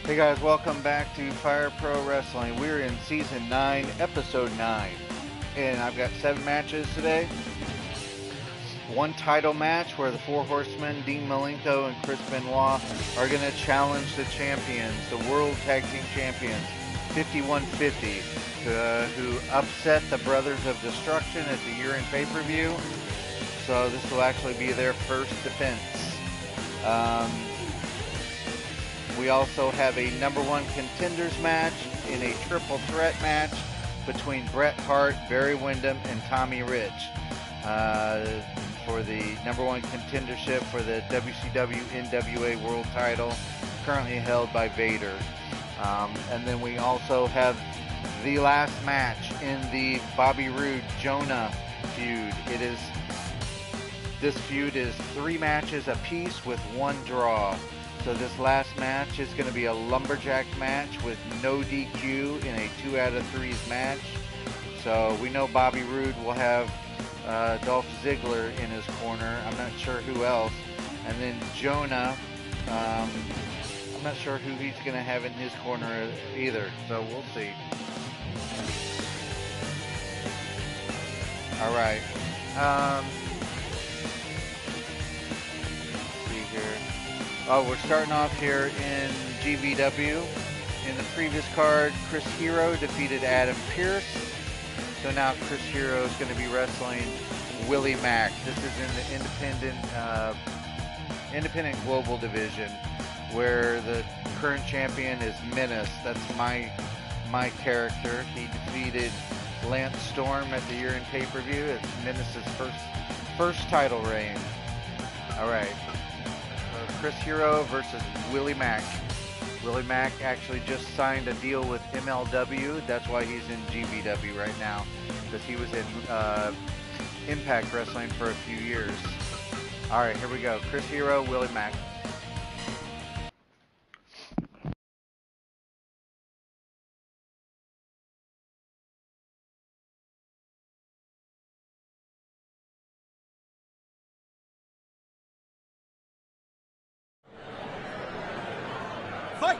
Hey guys, welcome back to Firepro Wrestling. We're in Season 9, Episode 9. And I've got 7 matches today. One title match where the Four Horsemen, Dean Malenko and Chris Benoit, are going to challenge the champions, the World Tag Team Champions, 5150, who upset the Brothers of Destruction at the year-end pay-per-view. So this will actually be their first defense. We also have a number 1 contenders match in a triple threat match between Bret Hart, Barry Windham, and Tommy Rich for the number 1 contendership for the WCW NWA World Title, currently held by Vader. And then we also have the last match in the Bobby Roode Jonah feud. This feud is 3 matches apiece with 1 draw. So this last match is going to be a lumberjack match with no DQ in a 2 out of 3s match. So we know Bobby Roode will have Dolph Ziggler in his corner. I'm not sure who else. And then Jonah, I'm not sure who he's going to have in his corner either. So we'll see. All right. Let's see here. Oh, we're starting off here in GVW. In the previous card, Chris Hero defeated Adam Pearce. So now Chris Hero is going to be wrestling Willie Mack. This is in the independent global division, where the current champion is Menace. That's my character. He defeated Lance Storm at the year-end pay-per-view. It's Menace's first title reign. All right. Chris Hero versus Willie Mack. Willie Mack actually just signed a deal with MLW. That's why he's in GVW right now, because he was in Impact Wrestling for a few years. All right, here we go. Chris Hero, Willie Mack. Fight!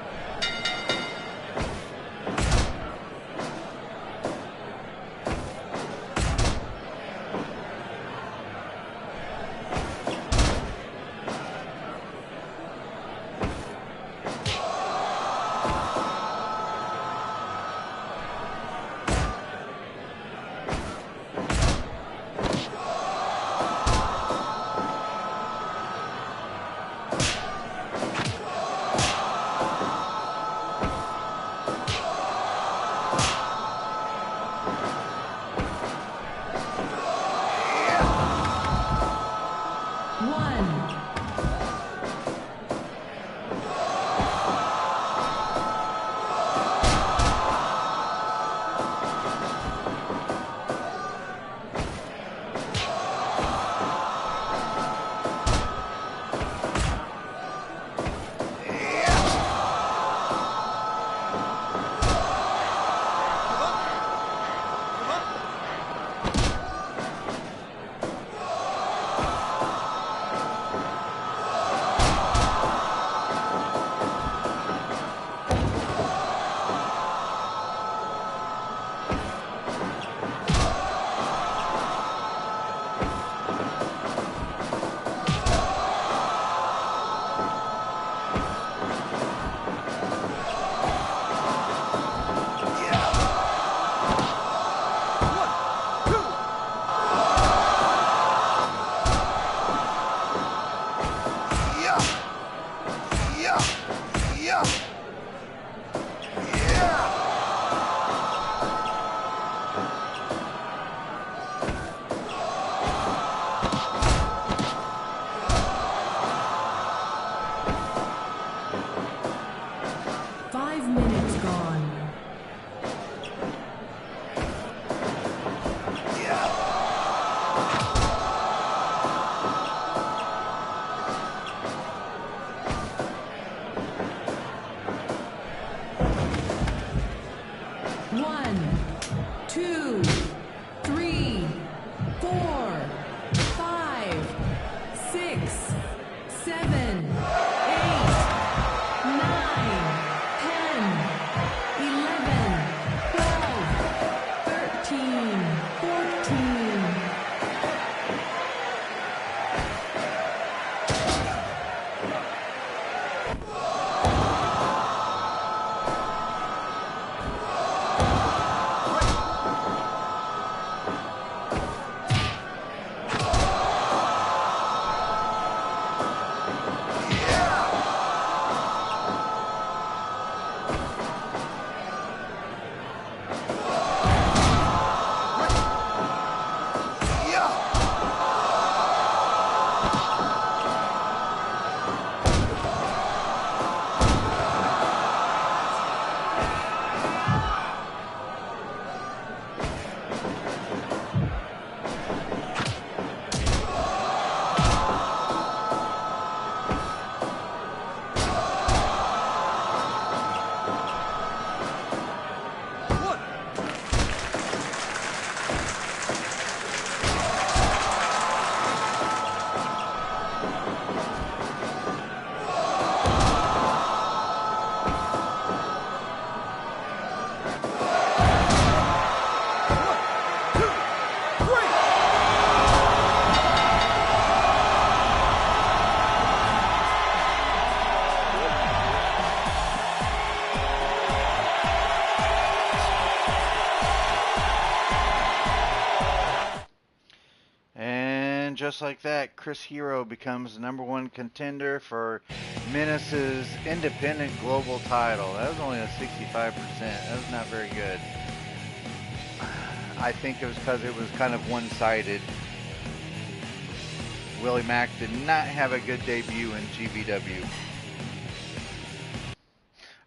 Just like that, Chris Hero becomes the #1 contender for Menace's independent global title. That was only a 65%. That was not very good. I think it was because it was kind of one-sided. Willie Mack did not have a good debut in GVW.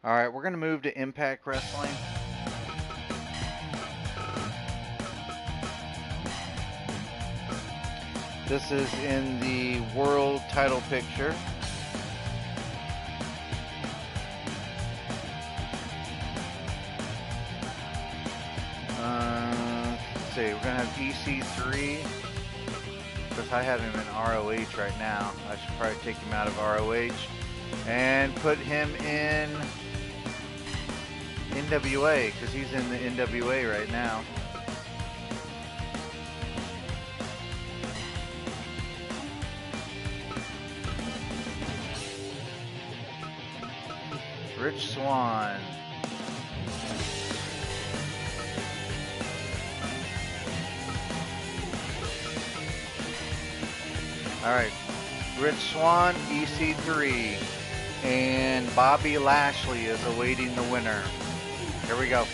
All right, we're going to move to Impact Wrestling. This is in the world title picture. Let's see, we're going to have EC3, because I have him in ROH right now. I should probably take him out of ROH and put him in NWA, because he's in the NWA right now. Rich Swann. All right, Rich Swann, EC3, and Bobby Lashley is awaiting the winner. Here we go.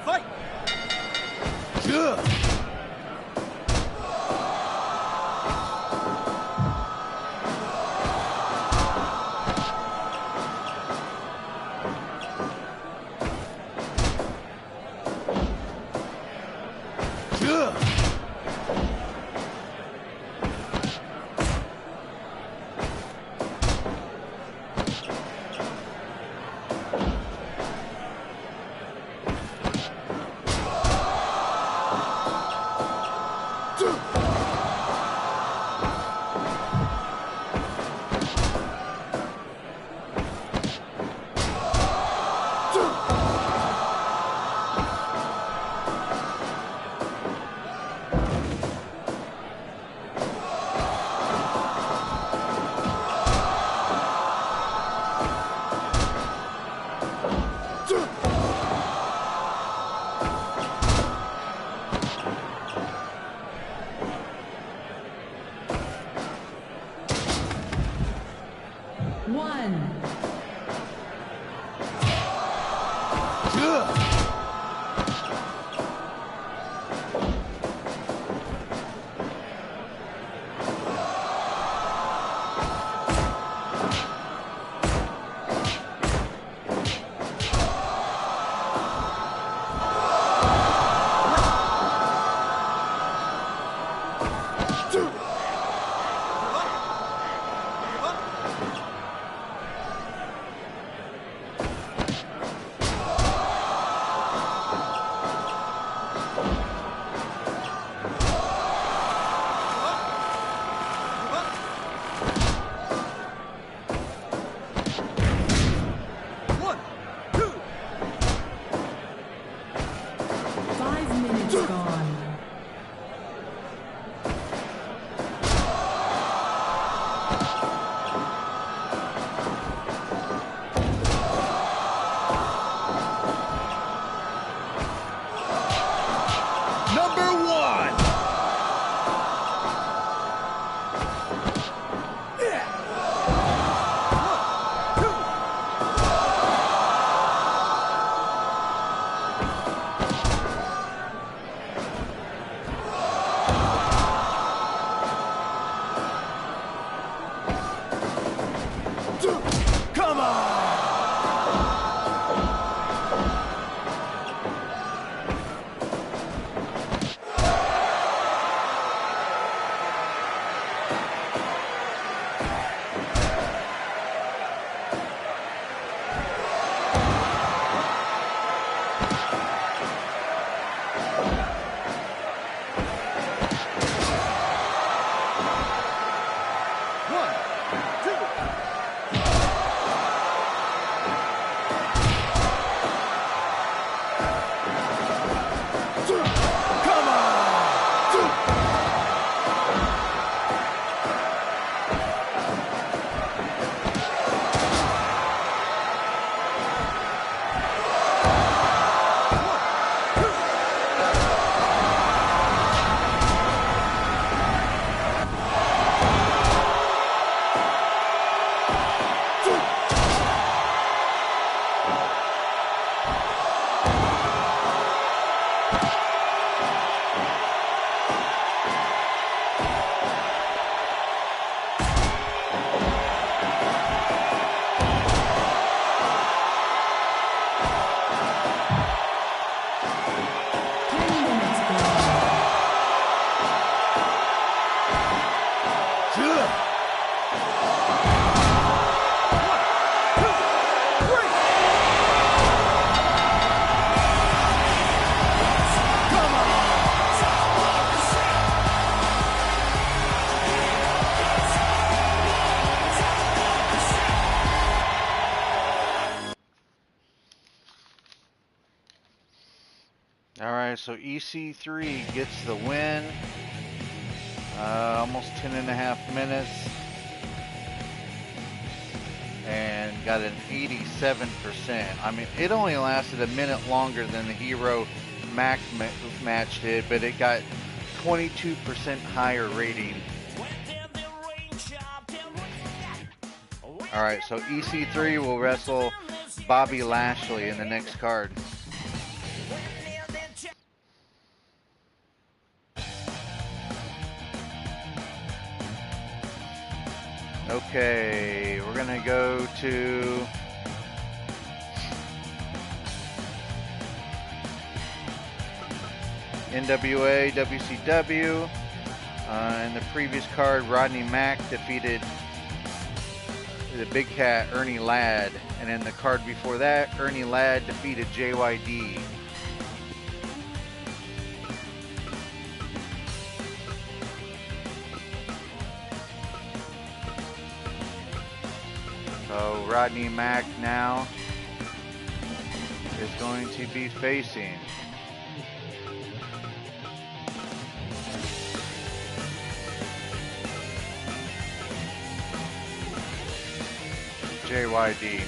Fight! One, two. Come on! All right, so EC3 gets the win. Almost 10.5 minutes. And got an 87%. I mean, it only lasted a minute longer than the Hero Max match did, but it got 22% higher rating. All right, so EC3 will wrestle Bobby Lashley in the next card. Okay, we're gonna go to NWA WCW. In the previous card, Rodney Mack defeated the Big Cat Ernie Ladd, and in the card before that, Ernie Ladd defeated JYD. So Rodney Mack now is going to be facing JYD.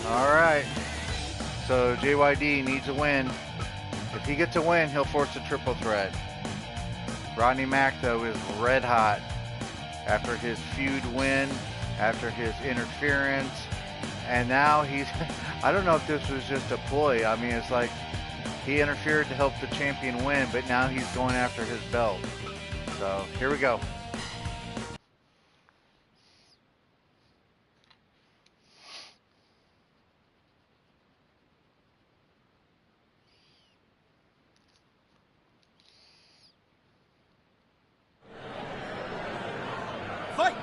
All right. So JYD needs a win. If he gets a win, he'll force a triple threat. Rodney Mack, though, is red hot after his feud win, after his interference, and now he's, I don't know if this was just a ploy. I mean, it's like he interfered to help the champion win, but now he's going after his belt. So here we go. Fight!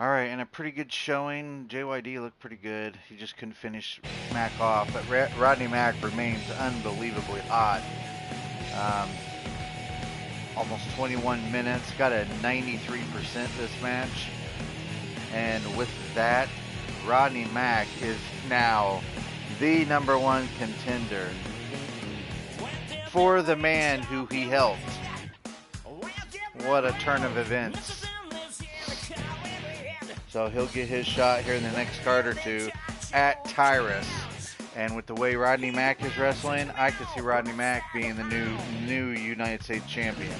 Alright, and a pretty good showing. JYD looked pretty good. He just couldn't finish Mack off, but Rodney Mack remains unbelievably hot. Almost 21 minutes, got a 93% this match. And with that, Rodney Mack is now the #1 contender for the man who he helped. What a turn of events. So he'll get his shot here in the next card or two at Tyrus. And with the way Rodney Mack is wrestling, I could see Rodney Mack being the new United States champion.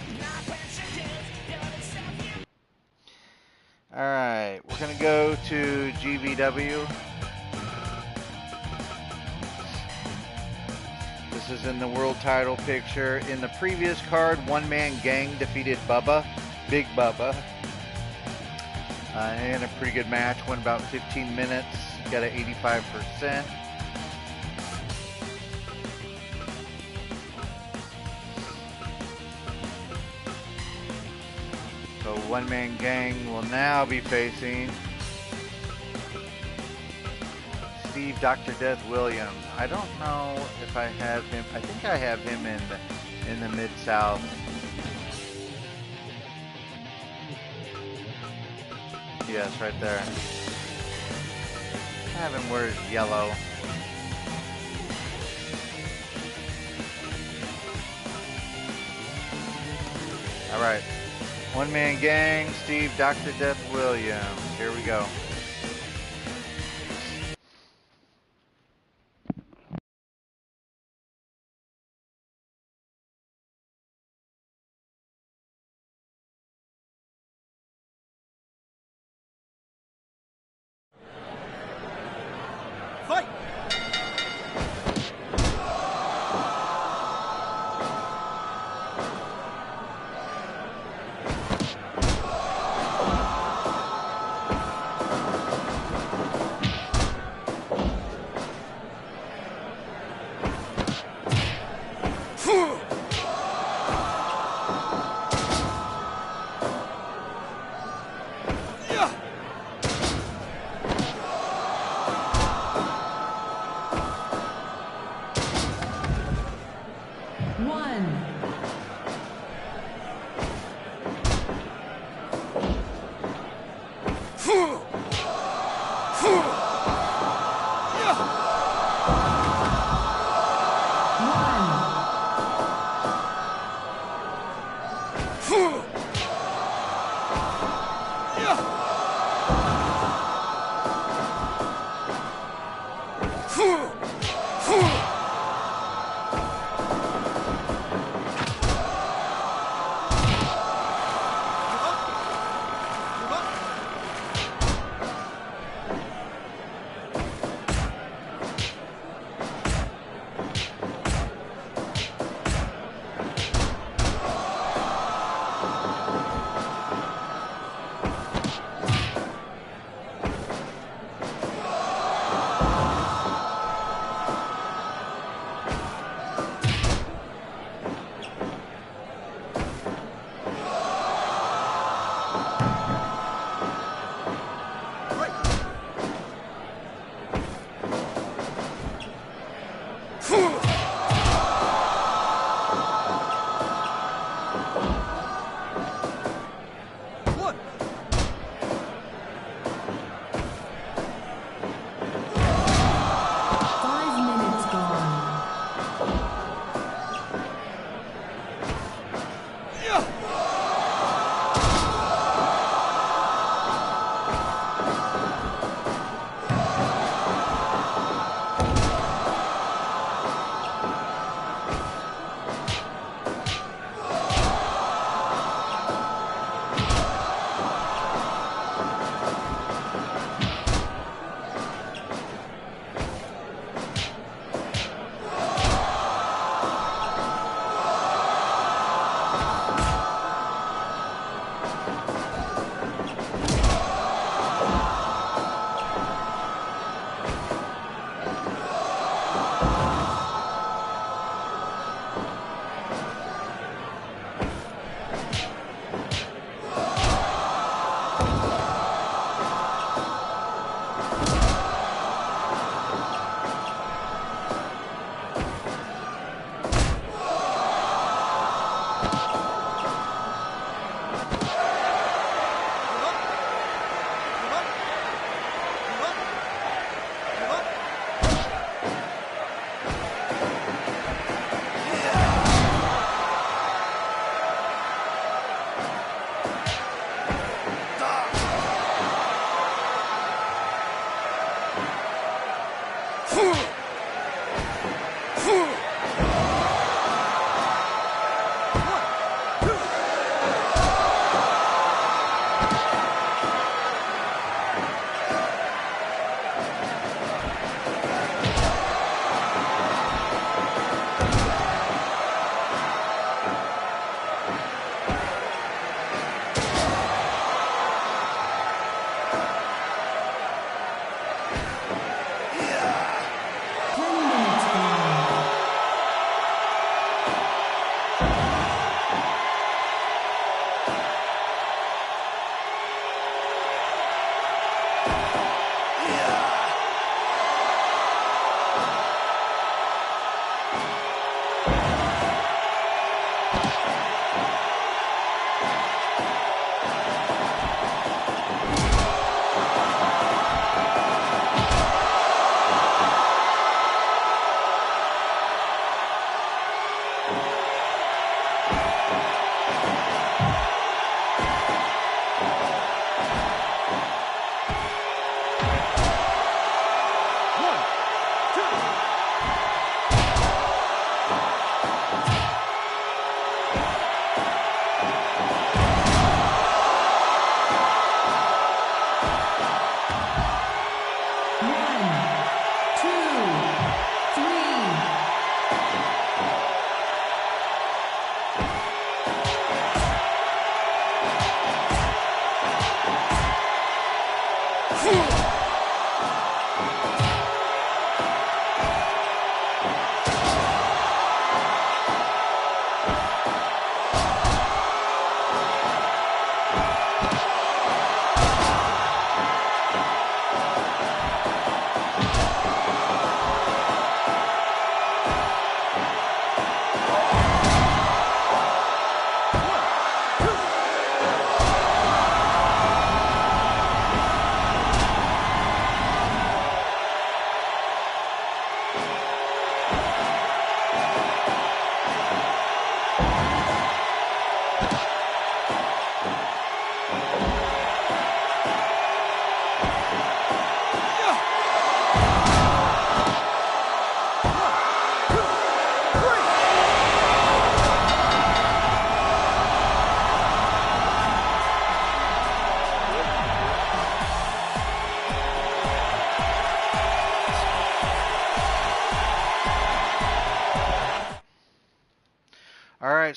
Alright, we're going to go to GVW. This Miz is in the world title picture. In the previous card, One Man Gang defeated Bubba, Big Bubba. And a pretty good match, went about 15 minutes, got an 85%. So One Man Gang will now be facing Steve Dr. Death Williams. I don't know if I have him. I think I have him in the Mid-South. Yes, right there. I have him wear yellow. All right. One Man Gang, Steve Dr. Death Williams. Here we go. Fight!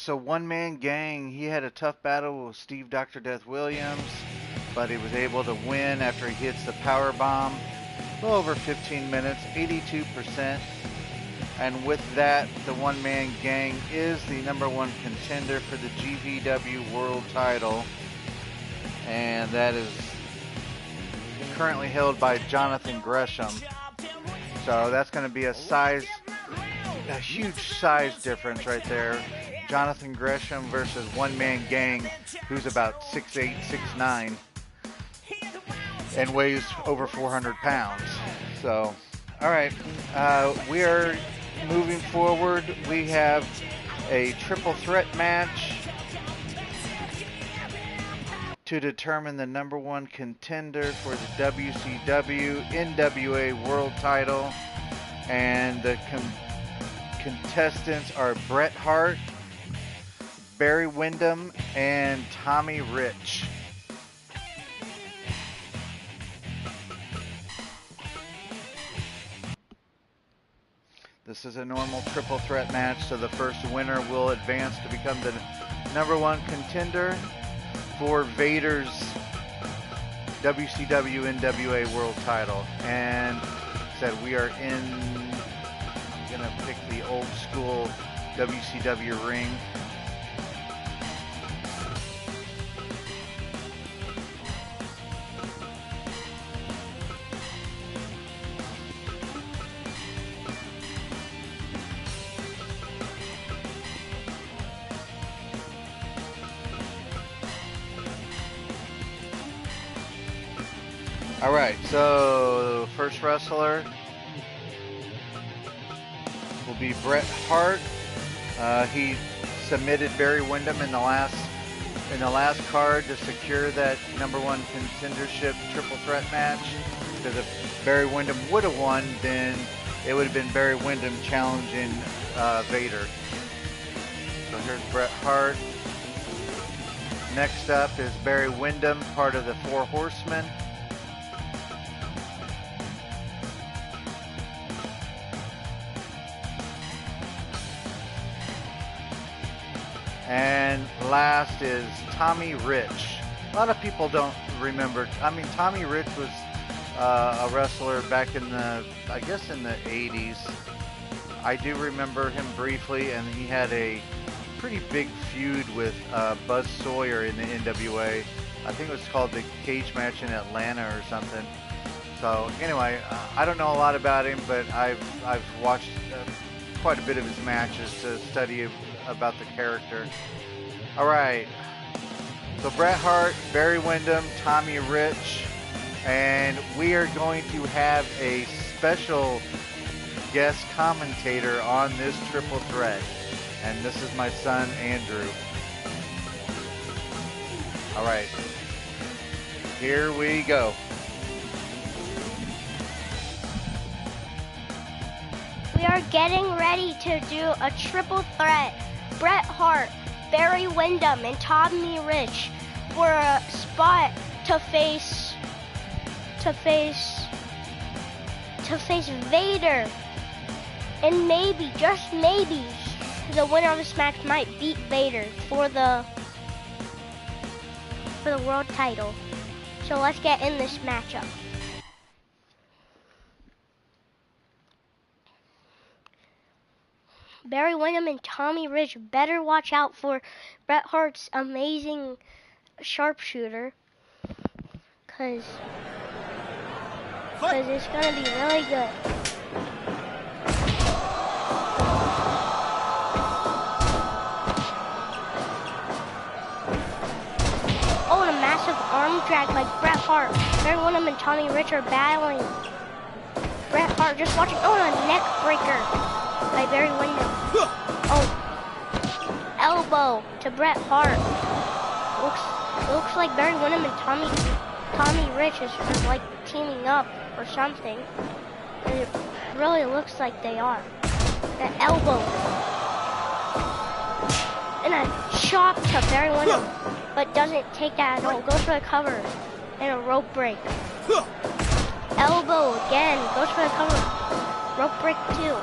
so One Man Gang, he had a tough battle with Steve Dr. Death Williams, but he was able to win after he hits the power bomb. A little over 15 minutes, 82%. And with that, the One Man Gang is the #1 contender for the GVW World Title. And that is currently held by Jonathan Gresham. So that's going to be a huge size difference right there. Jonathan Gresham versus One Man Gang, who's about 6'8", 6'9", and weighs over 400 pounds. So, all right, we are moving forward. We have a triple threat match to determine the #1 contender for the WCW NWA World Title. And the contestants are Bret Hart, Barry Windham, and Tommy Rich. This is a normal triple threat match, so the first winner will advance to become the #1 contender for Vader's WCW NWA World Title. And said we are I'm gonna pick the old school WCW ring. All right, so first wrestler will be Bret Hart. He submitted Barry Windham in the last card to secure that #1 contendership triple threat match. Because if Barry Windham would have won, then it would have been Barry Windham challenging Vader. So here's Bret Hart. Next up is Barry Windham, part of the Four Horsemen. And last is Tommy Rich. A lot of people don't remember. I mean, Tommy Rich was a wrestler back in I guess in the 80s. I do remember him briefly, and he had a pretty big feud with Buzz Sawyer in the NWA. I think it was called the Cage Match in Atlanta or something. So anyway, I don't know a lot about him, but I've watched quite a bit of his matches to study about the character. All right, so Bret Hart, Barry Windham, Tommy Rich, and we are going to have a special guest commentator on this triple threat, and this is my son Andrew. All right, here we go. We are getting ready to do a triple threat. Bret Hart, Barry Windham, and Tommy Rich for a spot to face Vader. And maybe, just maybe, the winner of this match might beat Vader for the world title. So let's get in this matchup. Barry Windham and Tommy Rich better watch out for Bret Hart's amazing sharpshooter, cause it's gonna be really good. Oh, and a massive arm drag by Bret Hart. Barry Windham and Tommy Rich are battling. Bret Hart just watching. Oh, and a neck breaker by Barry Windham. Oh, elbow to Bret Hart. Looks like Barry Windham and Tommy Rich is like teaming up or something. And it really looks like they are. An elbow. And a chop to Barry Windham. But doesn't take that at all. Goes for the cover. And a rope break. Elbow again. Goes for the cover. Rope break too.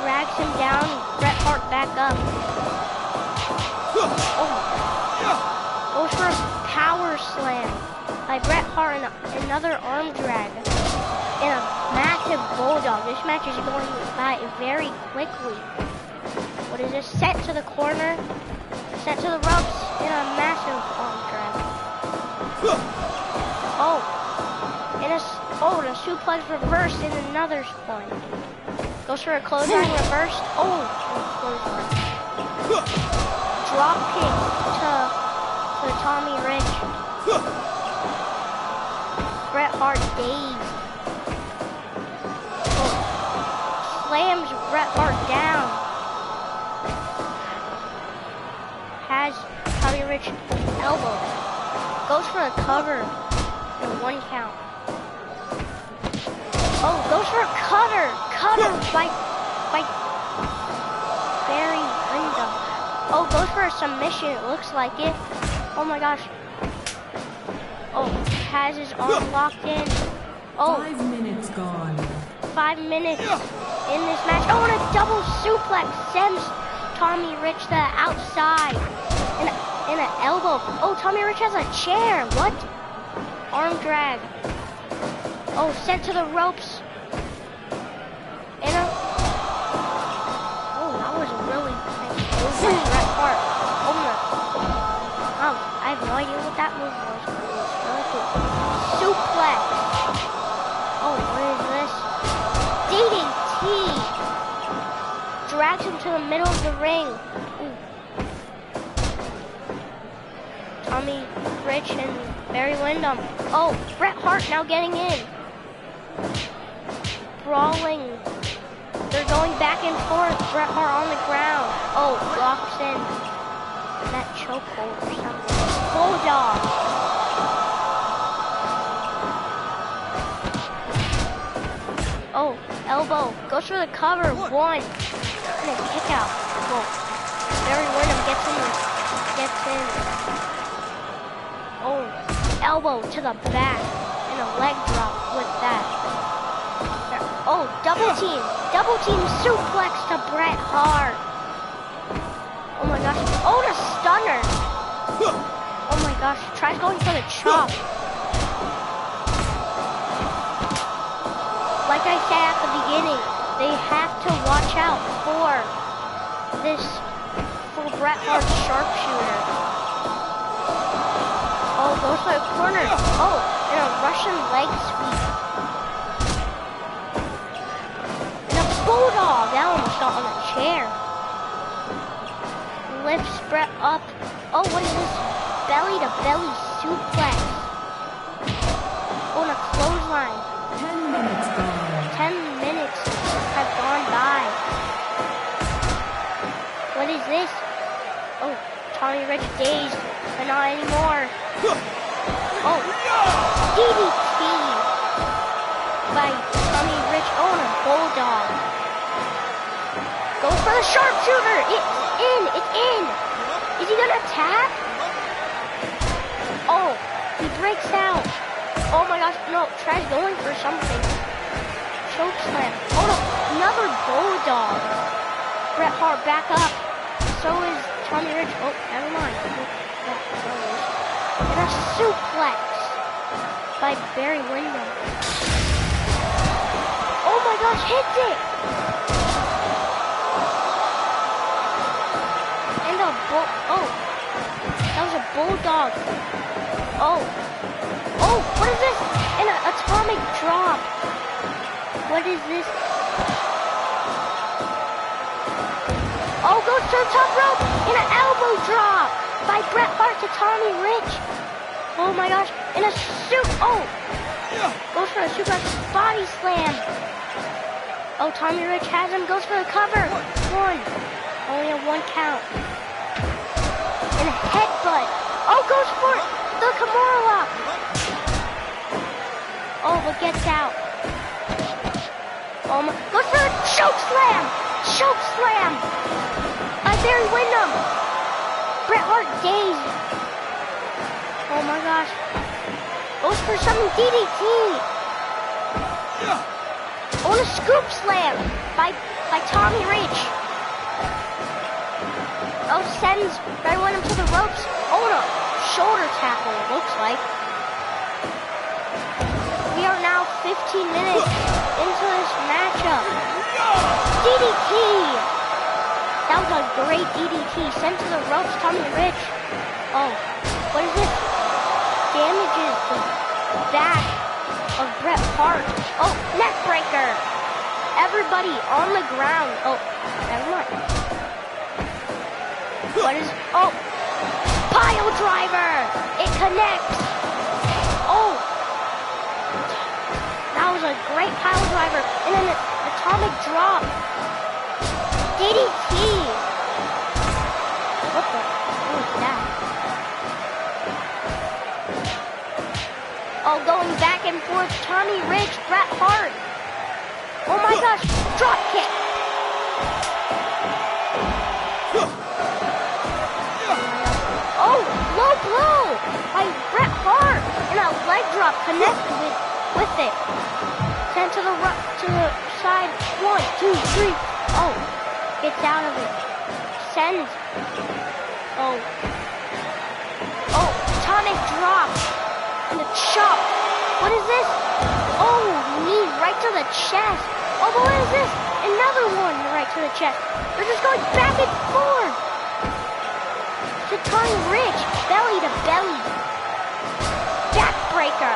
Drags him down, Bret Hart back up. power slam by Bret Hart and another arm drag. In a massive bulldog. This match is going by very quickly. What is this? Set to the corner. Set to the ropes in a massive arm drag. Oh. And a suplex reverse in another one. Goes for a clothesline reverse. Oh, clothesline. Drop kick to Tommy Rich. Bret Hart dazed. Oh. Slams Bret Hart down. Has Tommy Rich elbow. Goes for a cover in a 1 count. Oh, goes for a cutter. Cutter by Barry Windham. Oh, goes for a submission. It looks like it. Oh my gosh. Oh, has his arm locked in. Oh. 5 minutes gone. 5 minutes in this match. Oh, and a double suplex sends Tommy Rich to the outside. In an elbow. Oh, Tommy Rich has a chair. What? Arm drag. Oh, sent to the ropes. Oh, that was a really nice move by Bret Hart. Oh, I have no idea what that move was, but it was really cool. Suplex. Oh, what is this? DDT. Drags him to the middle of the ring. Ooh. Tommy Rich and Barry Windham. Oh, Bret Hart now getting in. Brawling. They're going back and forth. Bret Hart on the ground. Oh, locks in that chokehold or something. Bulldog. Oh, elbow. Goes for the cover. 1. And a kick out. Whoa. Barry Windham gets in. Oh, elbow to the back. And a leg drop with that. Oh, double team. Double team suplex to Bret Hart. Oh my gosh. Oh, the stunner. Oh my gosh. Tries going for the chop. Like I said at the beginning, they have to watch out for Bret Hart's sharpshooter. Oh, goes for the corner. Oh, and a Russian leg sweep. Bulldog! That almost got on the chair. Lifts Bret up. Oh, what is this? Belly to belly suplex. On a clothesline. 10 minutes gone. 10 minutes have gone by. What is this? Oh, Tommy Rich dazed, but not anymore. Oh, DDT by Tommy Rich. Oh, and a bulldog. Go for the sharpshooter! It's in! It's in! Is he gonna attack? Oh, he breaks out. Oh my gosh, no, tries going for something. Choke slam. Oh no, another bulldog. Bret Hart back up. So is Tommy Rich. Oh, never mind. And a suplex by Barry Windham. Oh my gosh, hits it! Oh, that was a bulldog. Oh, what is this? An atomic drop. What is this? Oh, goes to the top rope in an elbow drop by Bret Hart to Tommy Rich. Oh my gosh, in a goes for a super body slam. Oh, Tommy Rich has him, goes for the cover. 1, only a 1 count. And a headbutt. Oh, goes for the Kimura lock. Oh, but gets out. Oh my, goes for a choke slam. Choke slam by Barry Windham. Bret Hart dazed. Oh my gosh. Goes for some DDT. On a scoop slam by Tommy Rich. Oh, sends Barry Windham to the ropes. Oh no, shoulder tackle, it looks like. We are now 15 minutes into this matchup. DDT! That was a great DDT. Sent to the ropes, Tommy Rich. Oh, what is this? Damages the back of Bret Hart. Oh, neck breaker. Everybody on the ground. Oh, never mind. What is, oh, pile driver. It connects. Oh, that was a great pile driver. And then an atomic drop. DDT. What was that? Oh, going back and forth. Tommy Rich, Bret Hart. Oh my gosh, drop kick. Oh, low blow by Bret Hart. And a leg drop connected with it. Sent to the side. 1, 2, 3. Oh, gets out of it. Sends. Oh. Oh, atomic drop. And a chop. What is this? Oh, knee right to the chest. Oh, but what is this? Another one right to the chest. They're just going back and forth. To Tommy Rich, belly to belly. Backbreaker.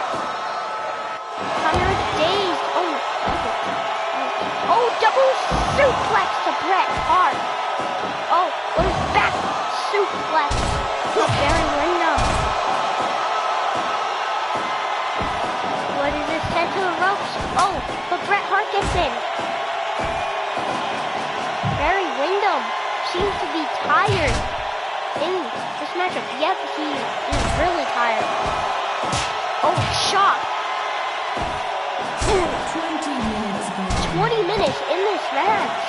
Tommy Rich dazed. Oh, oh, double suplex to Bret Hart. Oh, what is back suplex to Barry Windham? What is this? Sent to the ropes. Oh, but Bret Hart gets in. Barry Windham seems to be tired in this matchup. Yep, he is really tired. Oh, chop. 20 minutes gone. 20 minutes in this match.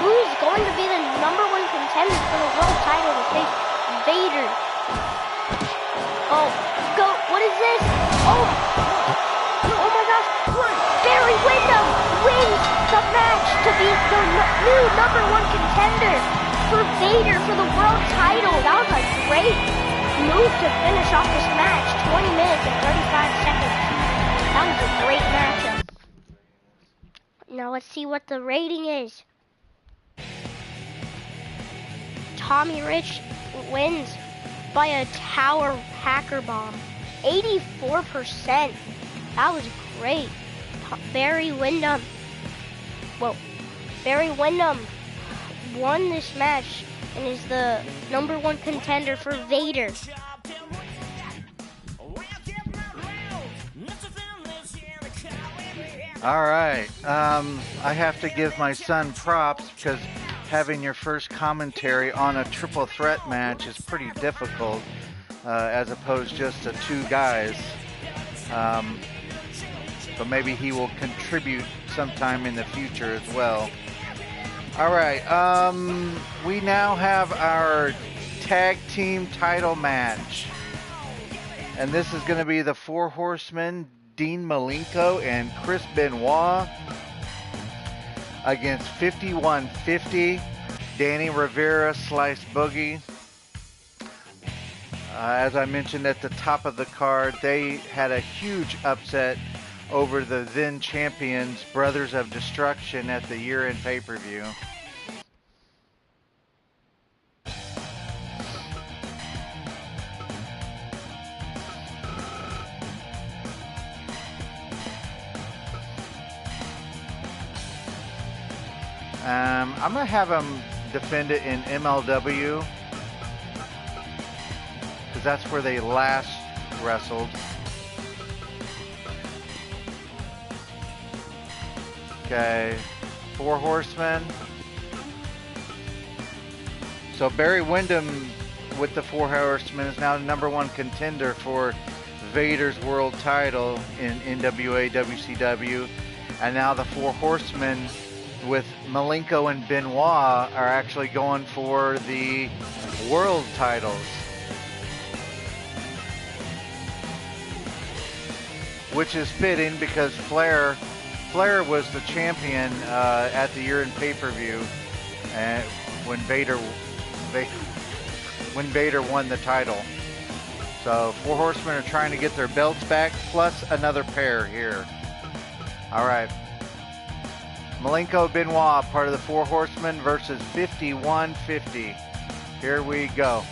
Who's going to be the #1 contender for the world title to face Vader? Oh, go. What is this? Oh. Oh my gosh. Barry Windham wins the match to be the new #1 contender for Vader for the world title. That was a great move to finish off this match. 20 minutes and 35 seconds. That was a great matchup. Now let's see what the rating is. Tommy Rich wins by a tower hacker bomb. 84%. That was great. Barry Windham. Whoa. Barry Windham won this match and is the #1 contender for Vader. All right. I have to give my son props because having your first commentary on a triple threat match is pretty difficult as opposed just to 2 guys. But maybe he will contribute sometime in the future as well. All right. We now have our tag team title match. And this is going to be the 4 Horsemen, Dean Malenko and Chris Benoit, against 5150, Danny Rivera, Slice Boogie. As I mentioned at the top of the card, they had a huge upset over the then champions, Brothers of Destruction, at the year-end pay-per-view. I'm going to have him defend it in MLW because that's where they last wrestled. Okay, 4 Horsemen. So Barry Windham with the 4 Horsemen is now the #1 contender for Vader's world title in NWA, WCW. And now the 4 Horsemen with Malenko and Benoit are actually going for the world titles, which is fitting because Flair was the champion at the year-end pay-per-view, and when Vader won the title. So 4 horsemen are trying to get their belts back, plus another pair here. All right. Malenko Benoit, part of the 4 horsemen, versus 5150. Here we go.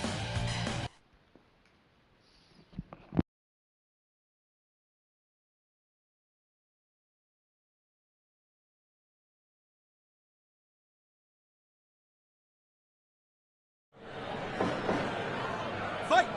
Fight!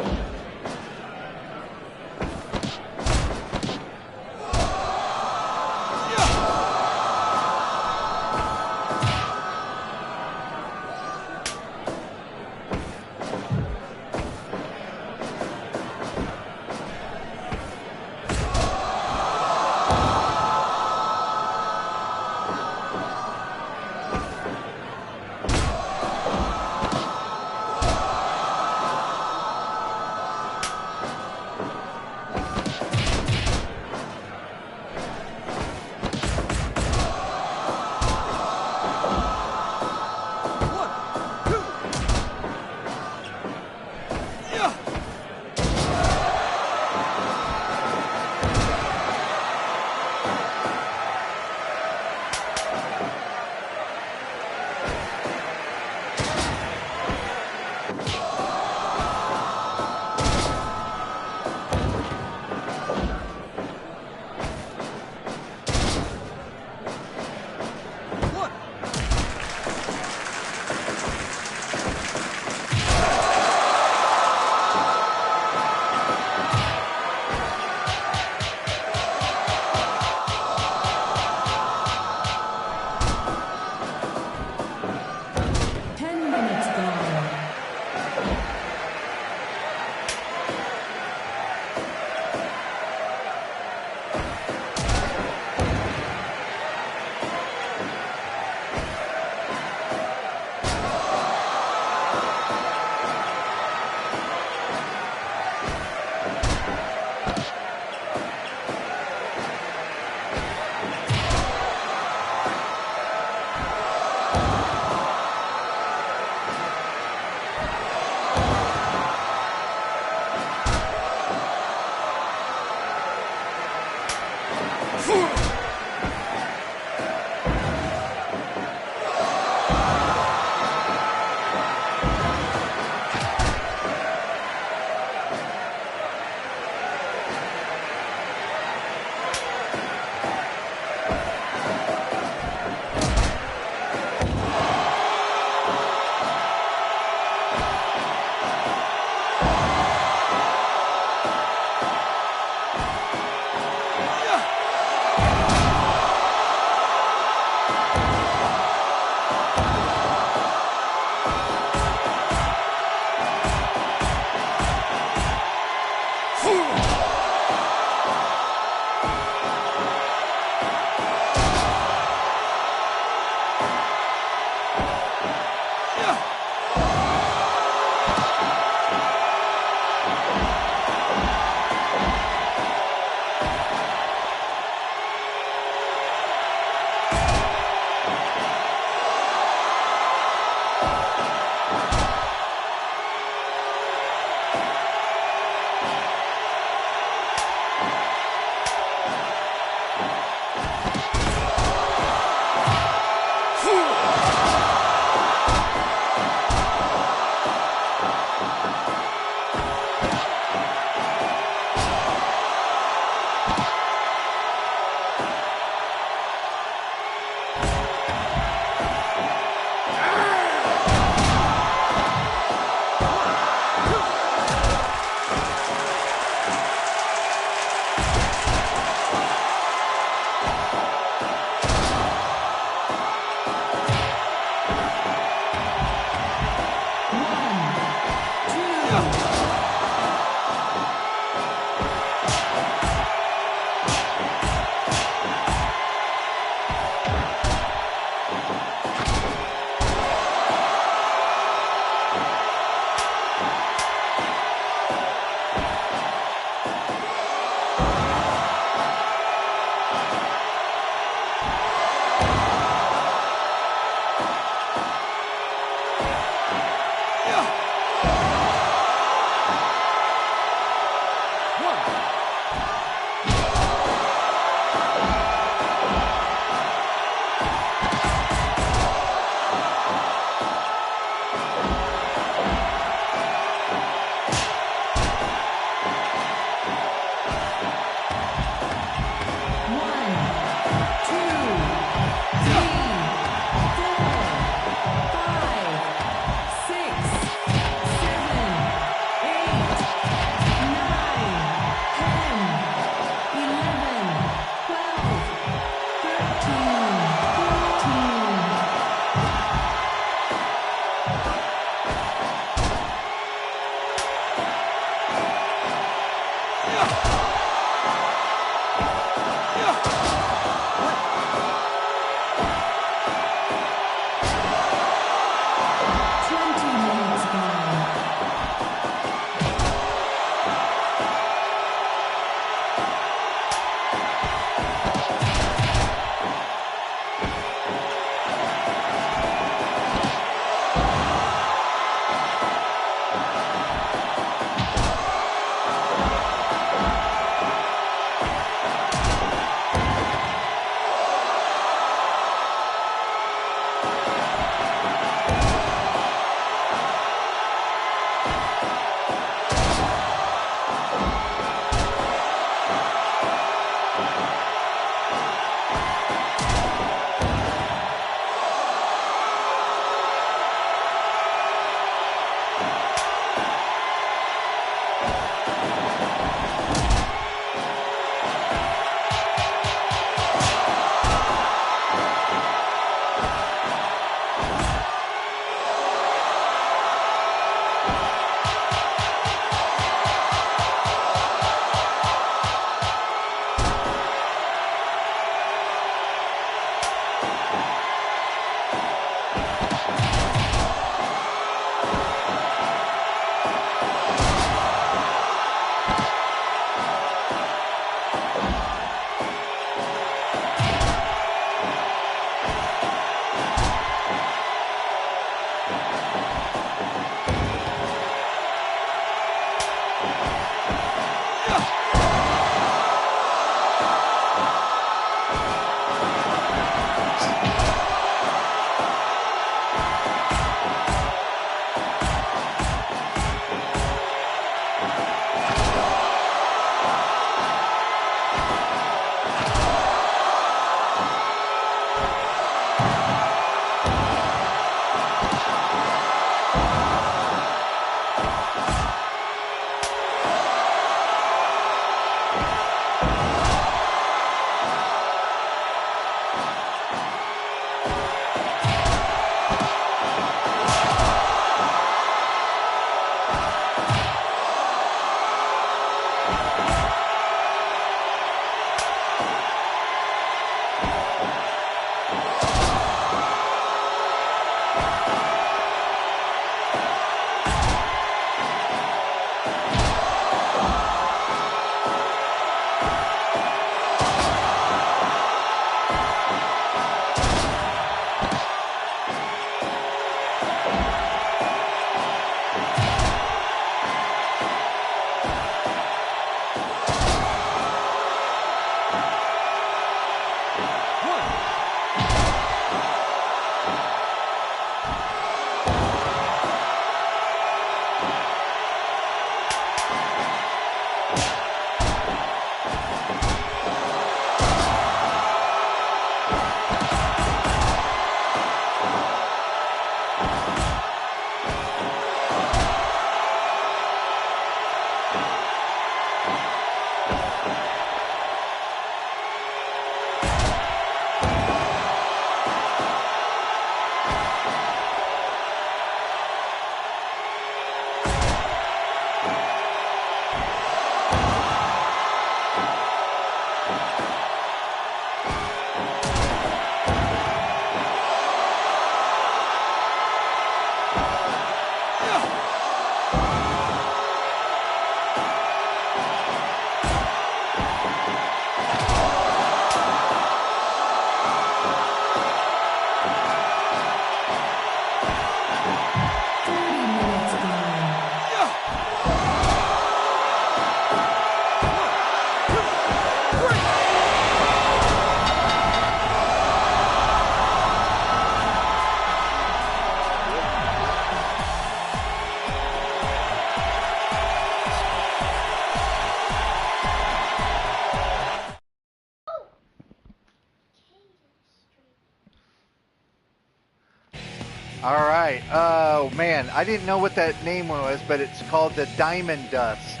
All right. Oh, man. I didn't know what that name was, but it's called the Diamond Dust.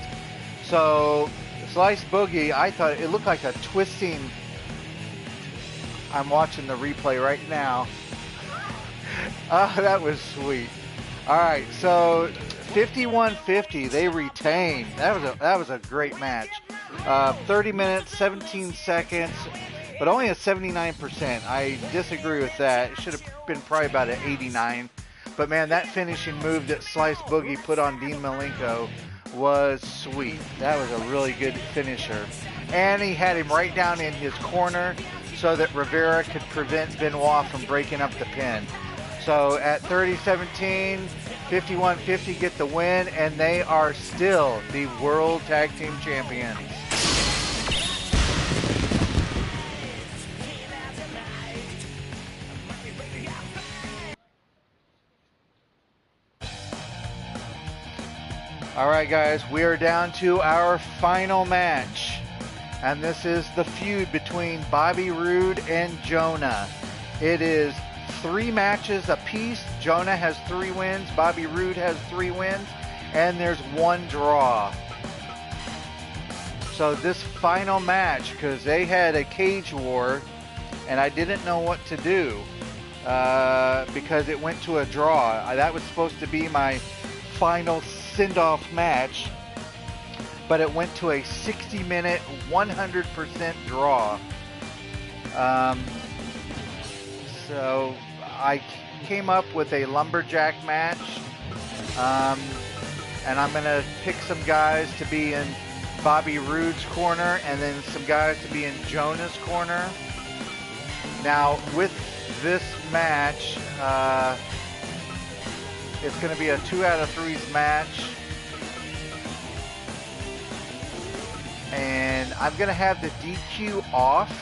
So, Slice Boogie, I thought it looked like a twisting. I'm watching the replay right now. Oh, that was sweet. All right. So, 51-50, they retained. That was a great match. 30 minutes, 17 seconds. But only a 79%. I disagree with that. It should have been probably about an 89. But man, that finishing move that Slice Boogie put on Dean Malenko was sweet. That was a really good finisher. And he had him right down in his corner so that Rivera could prevent Benoit from breaking up the pin. So at 30-17, 51-50 get the win, and they are still the World Tag Team Champions. All right, guys, we are down to our final match, and this is the feud between Bobby Roode and Jonah. It is 3 matches apiece. Jonah has 3 wins, Bobby Roode has 3 wins, and there's 1 draw. So this final match, because they had a cage war, and I didn't know what to do because it went to a draw. That was supposed to be my final send-off match, but it went to a 60-minute, 100% draw. So I came up with a lumberjack match, and I'm going to pick some guys to be in Bobby Roode's corner and then some guys to be in Jonah's corner. Now, with this match, it's going to be a 2 out of 3s match. And I'm going to have the DQ off,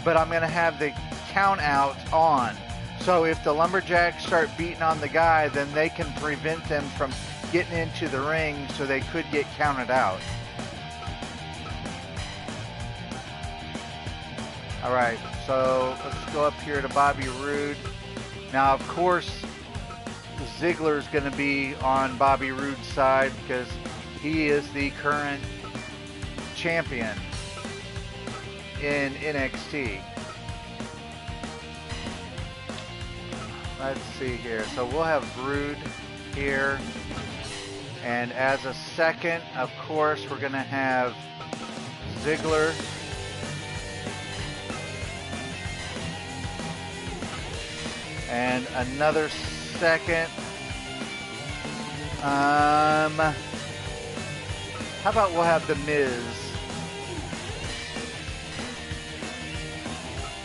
but I'm going to have the count out on. So if the Lumberjacks start beating on the guy, then they can prevent them from getting into the ring, so they could get counted out. All right, so let's go up here to Bobby Roode. Now, of course, Ziggler's going to be on Bobby Roode's side because he is the current champion in NXT. Let's see here. So we'll have Roode here. And as a second, of course, we're going to have Ziggler. And another second. How about we'll have The Miz?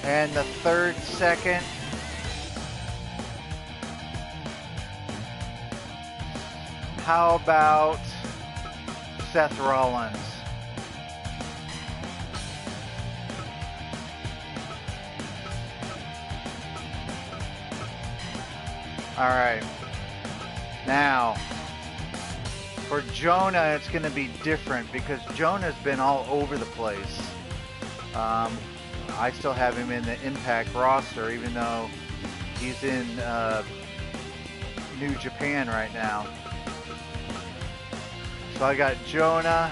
And the third second. How about Seth Rollins? All right. Now, for Jonah, it's going to be different because Jonah's been all over the place. I still have him in the Impact roster, even though he's in New Japan right now. So I got Jonah.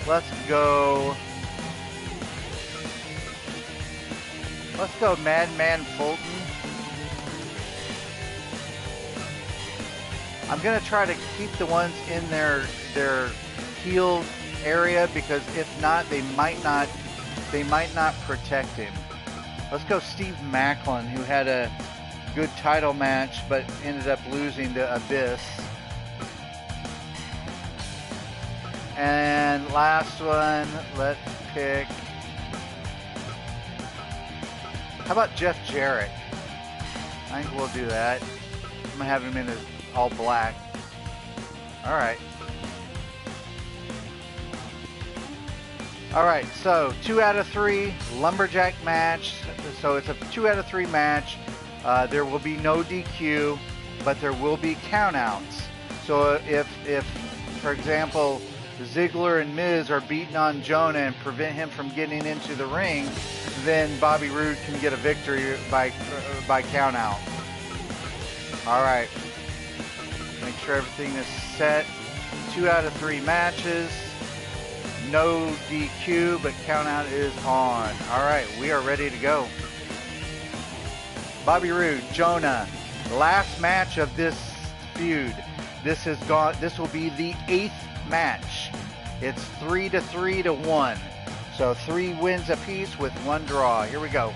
Let's go Madman Fulton. I'm going to try to keep the ones in their heel area because if not, they might not protect him. Let's go Steve Maclin, who had a good title match but ended up losing to Abyss. And last one, let's pick. How about Jeff Jarrett? I think we'll do that. I'm gonna have him in his all black. All right. All right, so 2 out of 3 lumberjack match. So it's a 2 out of 3 match. There will be no DQ, but there will be countouts. So if for example, Ziggler and Miz are beating on Jonah and prevent him from getting into the ring, then Bobby Roode can get a victory by count out. All right. Make sure everything is set. 2 out of 3 matches. No DQ, but count out is on. All right, we are ready to go. Bobby Roode, Jonah, last match of this feud. This will be the 8th match. It's 3-3 to 1. So 3 wins apiece with 1 draw. Here we go.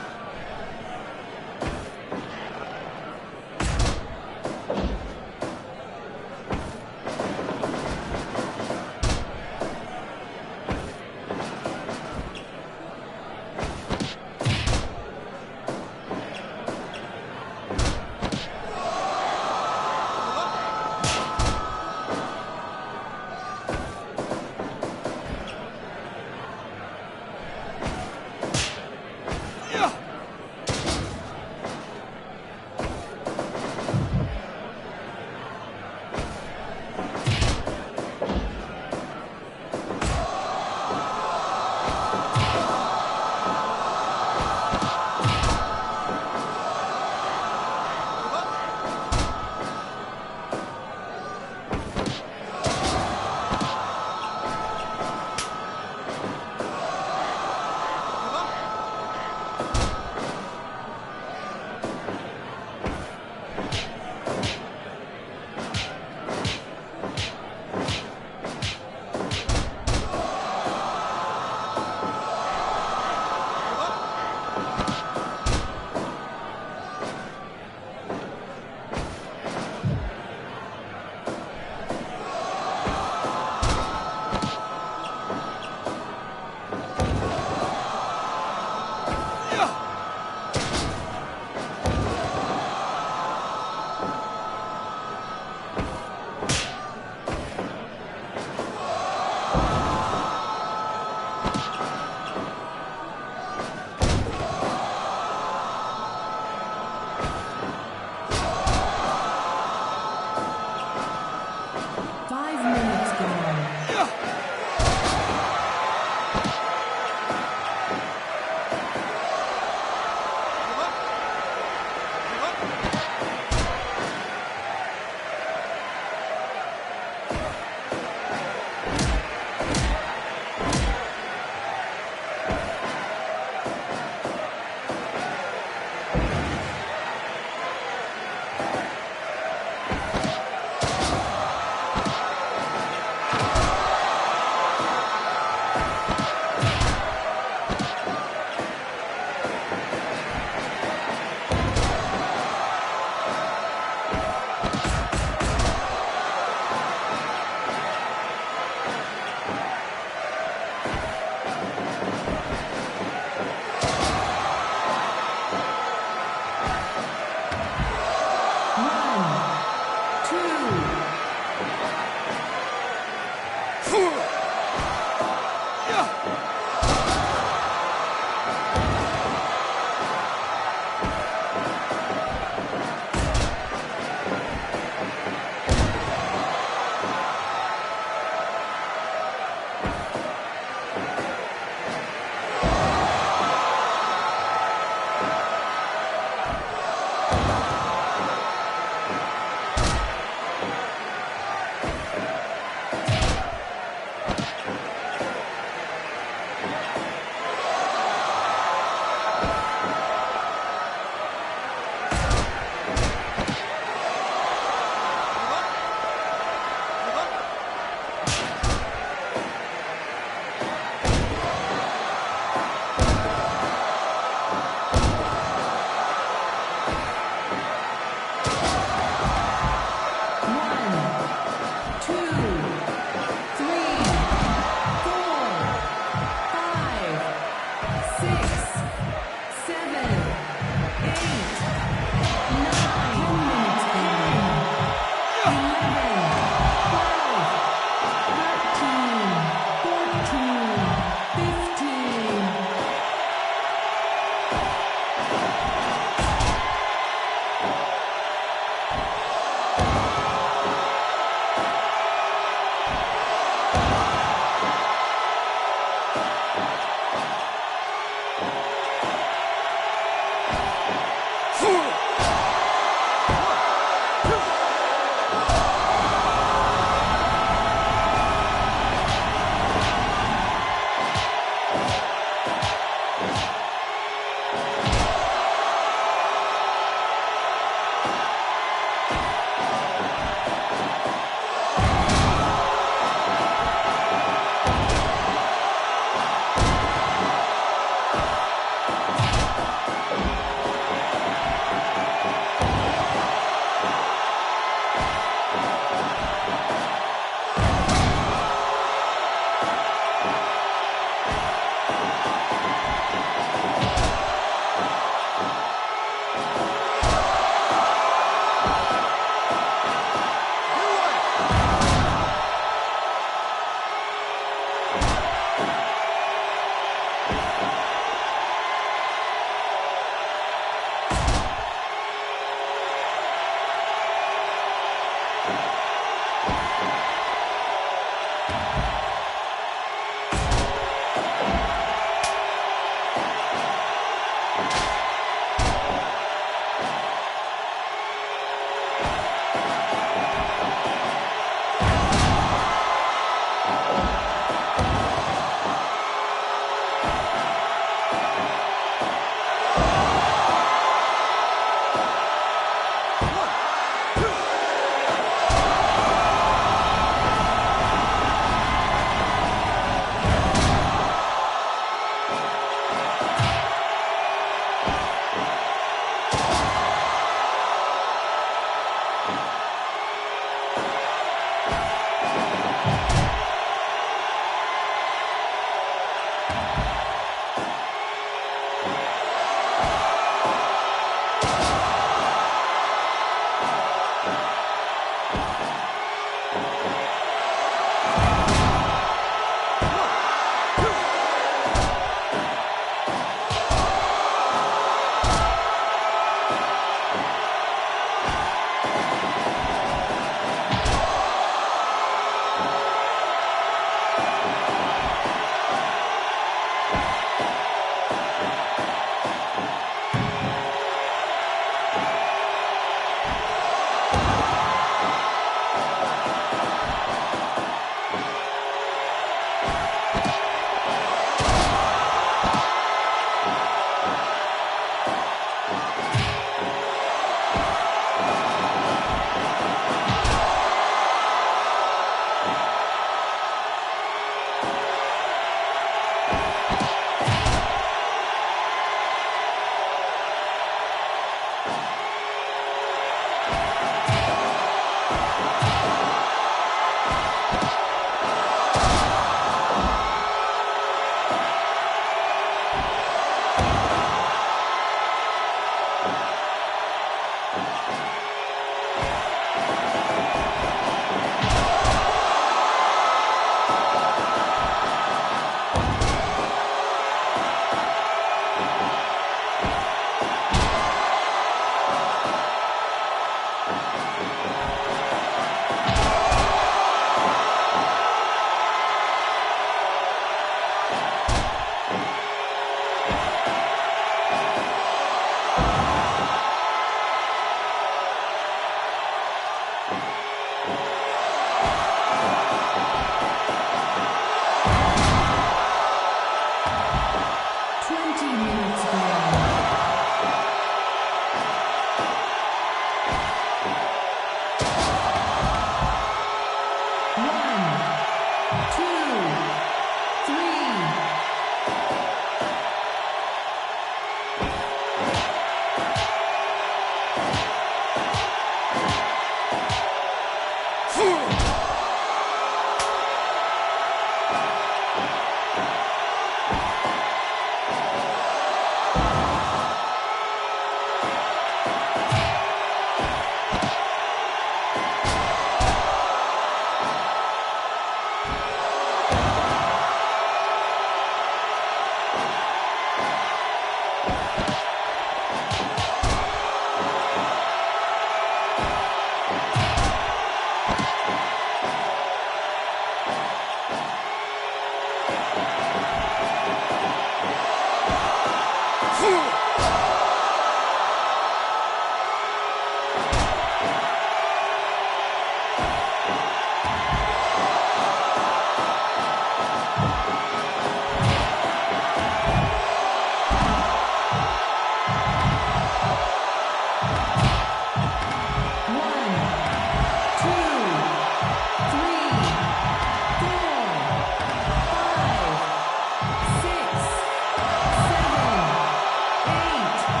8,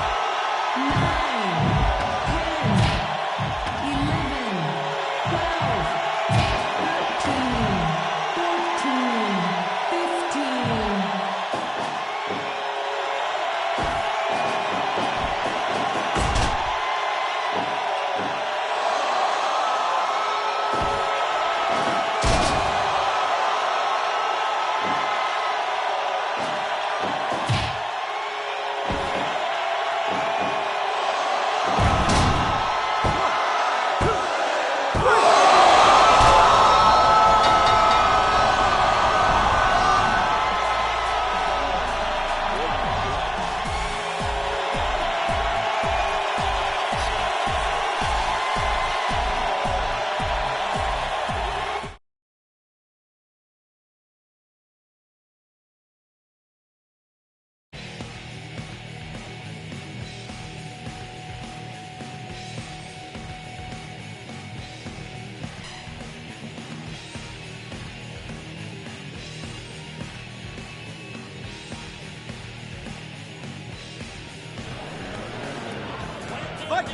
Fight!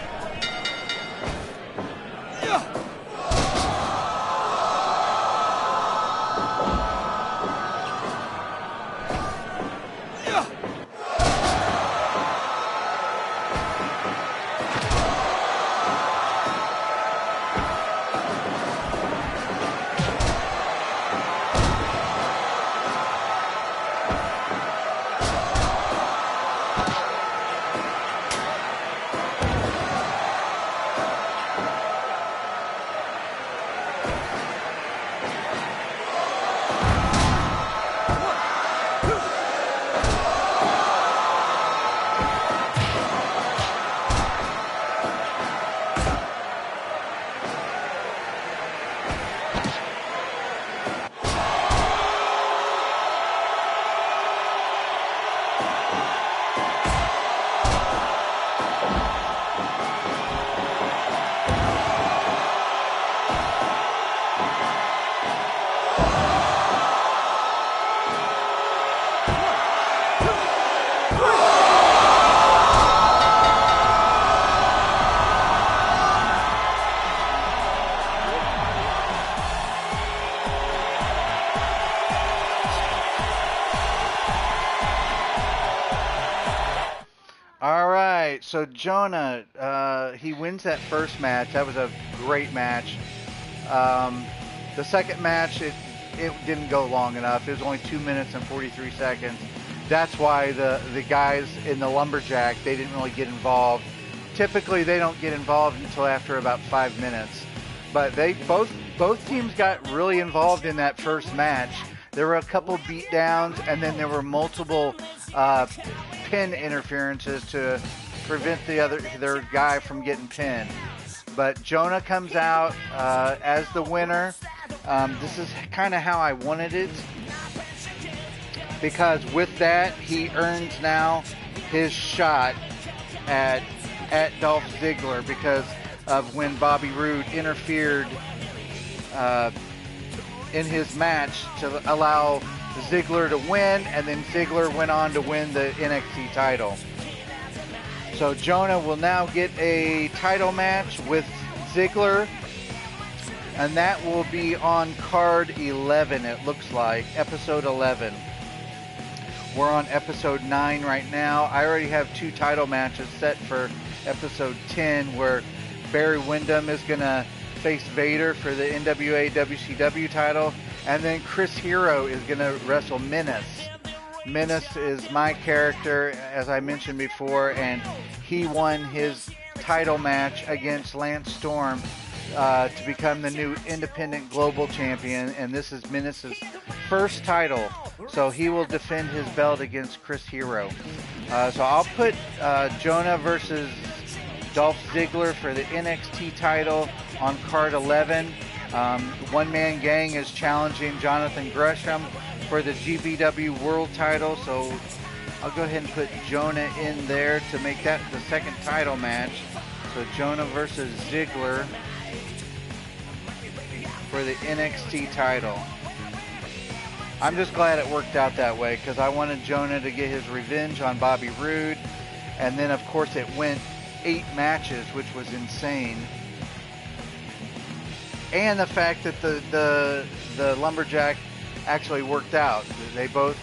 Yeah! All right, so Jonah, he wins that first match. That was a great match. The second match, it didn't go long enough. It was only 2 minutes and 43 seconds. That's why the guys in the lumberjack, they didn't really get involved. Typically, they don't get involved until after about 5 minutes. But they both teams got really involved in that first match. There were a couple beatdowns, and then there were multiple pin interferences to prevent their guy from getting pinned. But Jonah comes out as the winner. This is kind of how I wanted it, because with that he earns now his shot at Dolph Ziggler, because of when Bobby Roode interfered in his match to allow Ziggler to win, and then Ziggler went on to win the NXT title. So Jonah will now get a title match with Ziggler, and that will be on card 11, it looks like, episode 11. We're on episode 9 right now. I already have 2 title matches set for episode 10, where Barry Windham is going to face Vader for the NWA WCW title, and then Chris Hero is going to wrestle Menace. Menace is my character, as I mentioned before, and he won his title match against Lance Storm to become the new independent global champion, and this is Menace's first title, so he will defend his belt against Chris Hero. So I'll put Jonah versus Dolph Ziggler for the NXT title on card 11. One Man Gang is challenging Jonathan Gresham for the GVW World title, so I'll go ahead and put Jonah in there to make that the second title match. So Jonah versus Ziggler for the NXT title. I'm just glad it worked out that way, because I wanted Jonah to get his revenge on Bobby Roode, and then of course it went 8 matches, which was insane. And the fact that the lumberjack actually worked out. They both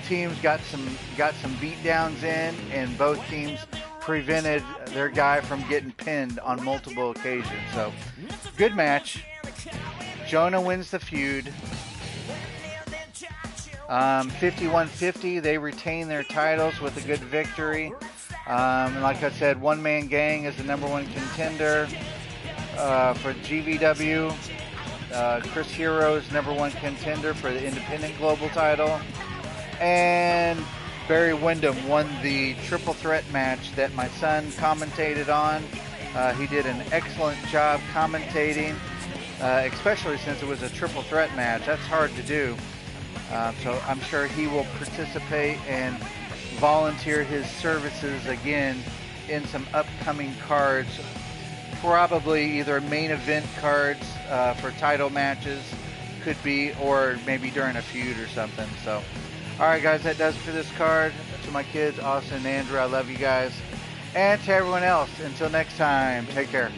teams got some beat downs in, and both teams prevented their guy from getting pinned on multiple occasions. So good match. Jonah wins the feud. 51-50, they retain their titles with a good victory. And like I said, One Man Gang is the #1 contender for GVW. Chris Hero is #1 contender for the independent global title. And Barry Windham won the triple threat match that my son commentated on. He did an excellent job commentating, especially since it was a triple threat match. That's hard to do. So I'm sure he will participate and volunteer his services again in some upcoming cards, probably either main event cards for title matches, could be, or maybe during a feud or something. So alright guys, that does it for this card. To my kids, Austin and Andrew, I love you guys. And to everyone else, until next time, take care.